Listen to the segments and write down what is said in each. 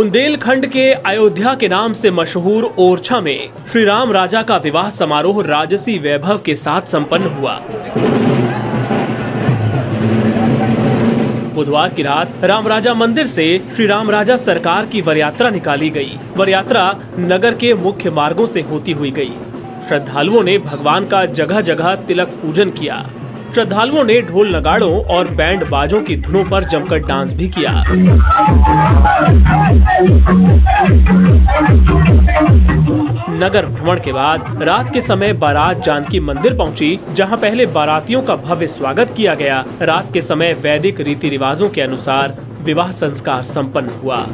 बुंदेलखंड के अयोध्या के नाम से मशहूर ओरछा में श्री राम राजा का विवाह समारोह राजसी वैभव के साथ संपन्न हुआ। बुधवार की रात राम राजा मंदिर से श्री राम राजा सरकार की वरयात्रा निकाली गई। वरयात्रा नगर के मुख्य मार्गों से होती हुई गई। श्रद्धालुओं ने भगवान का जगह जगह तिलक पूजन किया। श्रद्धालुओं ने ढोल नगाड़ों और बैंड बाजों की धुनों पर जमकर डांस भी किया। नगर भ्रमण के बाद रात के समय बारात जानकी मंदिर पहुंची, जहां पहले बारातियों का भव्य स्वागत किया गया। रात के समय वैदिक रीति रिवाजों के अनुसार विवाह संस्कार संपन्न हुआ।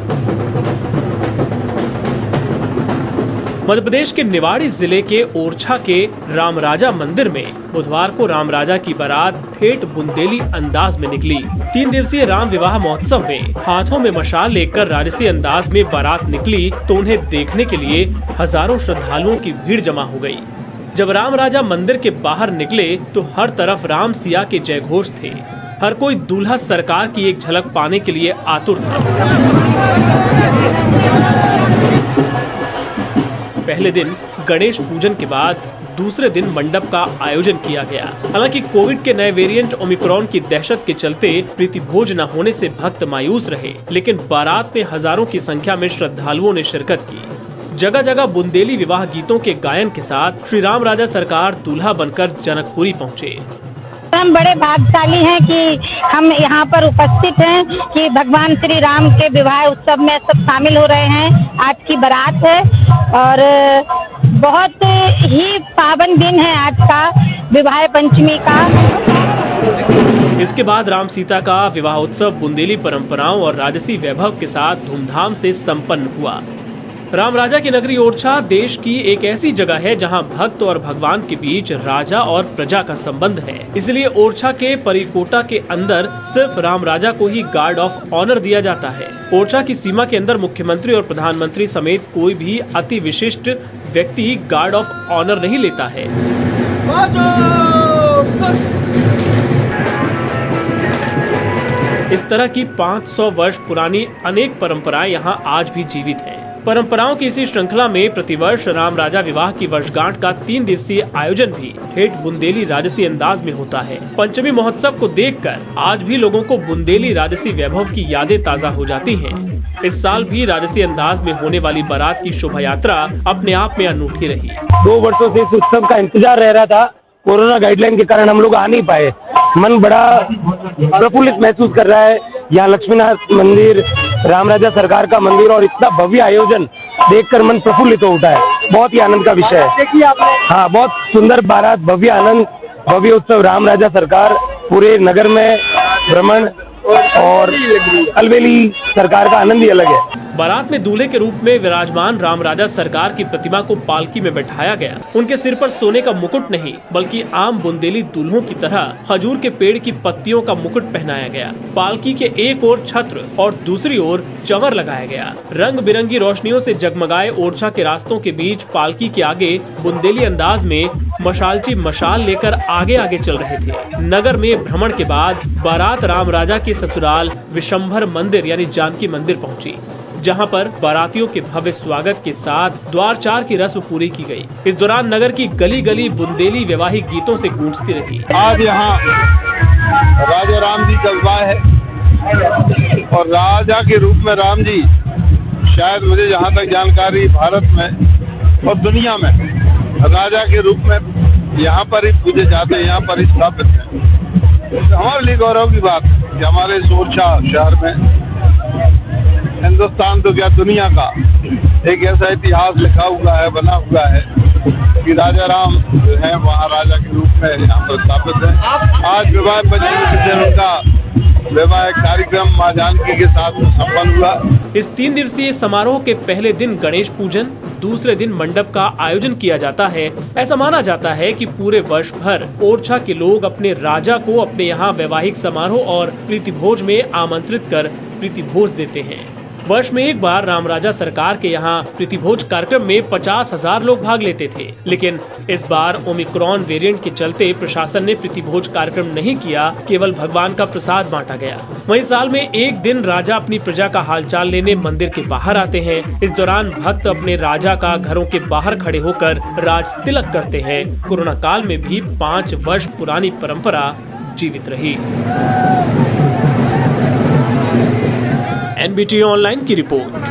मध्य प्रदेश के निवाड़ी जिले के ओरछा के राम राजा मंदिर में बुधवार को राम राजा की बारात ठेठ बुंदेली अंदाज में निकली। 3 दिवसीय राम विवाह महोत्सव में हाथों में मशाल लेकर राजसी अंदाज में बारात निकली तो उन्हें देखने के लिए हजारों श्रद्धालुओं की भीड़ जमा हो गई। जब राम राजा मंदिर के बाहर निकले तो हर तरफ राम सिया के जयघोष थे। हर कोई दूल्हा सरकार की एक झलक पाने के लिए आतुर था। पहले दिन गणेश पूजन के बाद दूसरे दिन मंडप का आयोजन किया गया। हालांकि कोविड के नए वेरिएंट ओमिक्रॉन की दहशत के चलते प्रीति भोज न होने से भक्त मायूस रहे, लेकिन बारात में हजारों की संख्या में श्रद्धालुओं ने शिरकत की। जगह जगह बुंदेली विवाह गीतों के गायन के साथ श्री राम राजा सरकार दूल्हा बनकर जनकपुरी पहुँचे। हम बड़े भाग्यशाली हैं कि हम यहाँ पर उपस्थित हैं कि भगवान श्री राम के विवाह उत्सव में सब शामिल हो रहे हैं। आज की बारात है और बहुत ही पावन दिन है आज का, विवाह पंचमी का। इसके बाद राम सीता का विवाह उत्सव बुंदेली परंपराओं और राजसी वैभव के साथ धूमधाम से संपन्न हुआ। राम राजा की नगरी ओरछा देश की एक ऐसी जगह है जहां भक्त और भगवान के बीच राजा और प्रजा का संबंध है। इसलिए ओरछा के परिकोटा के अंदर सिर्फ राम राजा को ही गार्ड ऑफ ऑनर दिया जाता है। ओरछा की सीमा के अंदर मुख्यमंत्री और प्रधानमंत्री समेत कोई भी अति विशिष्ट व्यक्ति गार्ड ऑफ ऑनर नहीं लेता है। इस तरह की 500 वर्ष पुरानी अनेक परंपराएं यहाँ आज भी जीवित हैं। परंपराओं की इसी श्रृंखला में प्रतिवर्ष राम राजा विवाह की वर्षगांठ का 3 दिवसीय आयोजन भी ठेठ बुंदेली राजसी अंदाज में होता है। पंचमी महोत्सव को देखकर आज भी लोगों को बुंदेली राजसी वैभव की यादें ताजा हो जाती हैं। इस साल भी राजसी अंदाज में होने वाली बारात की शोभा यात्रा अपने आप में अनूठी रही। 2 वर्षों से इस उत्सव का इंतजार रह रहा था। कोरोना गाइडलाइन के कारण हम लोग आ नहीं पाए। मन बड़ा प्रफुल्लित महसूस कर रहा है। यहाँ लक्ष्मीनाथ मंदिर, राम राजा सरकार का मंदिर और इतना भव्य आयोजन देखकर मन प्रफुल्लित हो उठा है। बहुत ही आनंद का विषय है। हाँ, बहुत सुंदर बारात, भव्य आनंद, भव्य उत्सव, राम राजा सरकार, पूरे नगर में भ्रमण और अलबेली सरकार का आनंद ही अलग है। बारात में दूल्हे के रूप में विराजमान राम राजा सरकार की प्रतिमा को पालकी में बैठाया गया। उनके सिर पर सोने का मुकुट नहीं बल्कि आम बुंदेली दूल्हों की तरह खजूर के पेड़ की पत्तियों का मुकुट पहनाया गया। पालकी के एक ओर छत्र और दूसरी ओर चंवर लगाया गया। रंग बिरंगी रोशनियों से जगमगाए ओरछा के रास्तों के बीच पालकी के आगे बुंदेली अंदाज में मशालची मशाल लेकर आगे आगे चल रहे थे। नगर में भ्रमण के बाद बारात राम राजा के ससुराल विशंभर मंदिर यानी जानकी मंदिर पहुंची, जहां पर बारातियों के भव्य स्वागत के साथ द्वारचार की रस्म पूरी की गई। इस दौरान नगर की गली गली बुंदेली वैवाहिक गीतों से गूंजती रही। आज यहाँ राजा राम जी का विवाह है और राजा के रूप में राम जी, शायद मुझे जहाँ तक जानकारी, भारत में और दुनिया में राजा के रूप में यहाँ पर ही पूजे जाते हैं, यहाँ पर ही स्थापित है। हमारे लिए गौरव की बात कि हमारे ओरछा शहर में, हिंदुस्तान तो क्या दुनिया का एक ऐसा इतिहास लिखा हुआ है, बना हुआ है कि राजा राम जो है वहाँ राजा के रूप में यहाँ पर स्थापित है। आज विवाह पंचमी के दिन उनका विवाह कार्यक्रम मां जानकी के साथ संपन्न हुआ। इस 3 दिवसीय समारोह के पहले दिन गणेश पूजन, दूसरे दिन मंडप का आयोजन किया जाता है। ऐसा माना जाता है कि पूरे वर्ष भर ओरछा के लोग अपने राजा को अपने यहाँ वैवाहिक समारोह और प्रीति भोज में आमंत्रित कर प्रीति भोज देते हैं। वर्ष में एक बार रामराजा सरकार के यहाँ प्रीतिभोज कार्यक्रम में 50,000 लोग भाग लेते थे, लेकिन इस बार ओमिक्रॉन वेरिएंट के चलते प्रशासन ने प्रीतिभोज कार्यक्रम नहीं किया, केवल भगवान का प्रसाद बांटा गया। वहीं साल में एक दिन राजा अपनी प्रजा का हालचाल लेने मंदिर के बाहर आते हैं। इस दौरान भक्त अपने राजा का घरों के बाहर खड़े होकर राज तिलक करते हैं। कोरोना काल में भी 5 वर्ष पुरानी परंपरा जीवित रही। NBT ऑनलाइन की रिपोर्ट।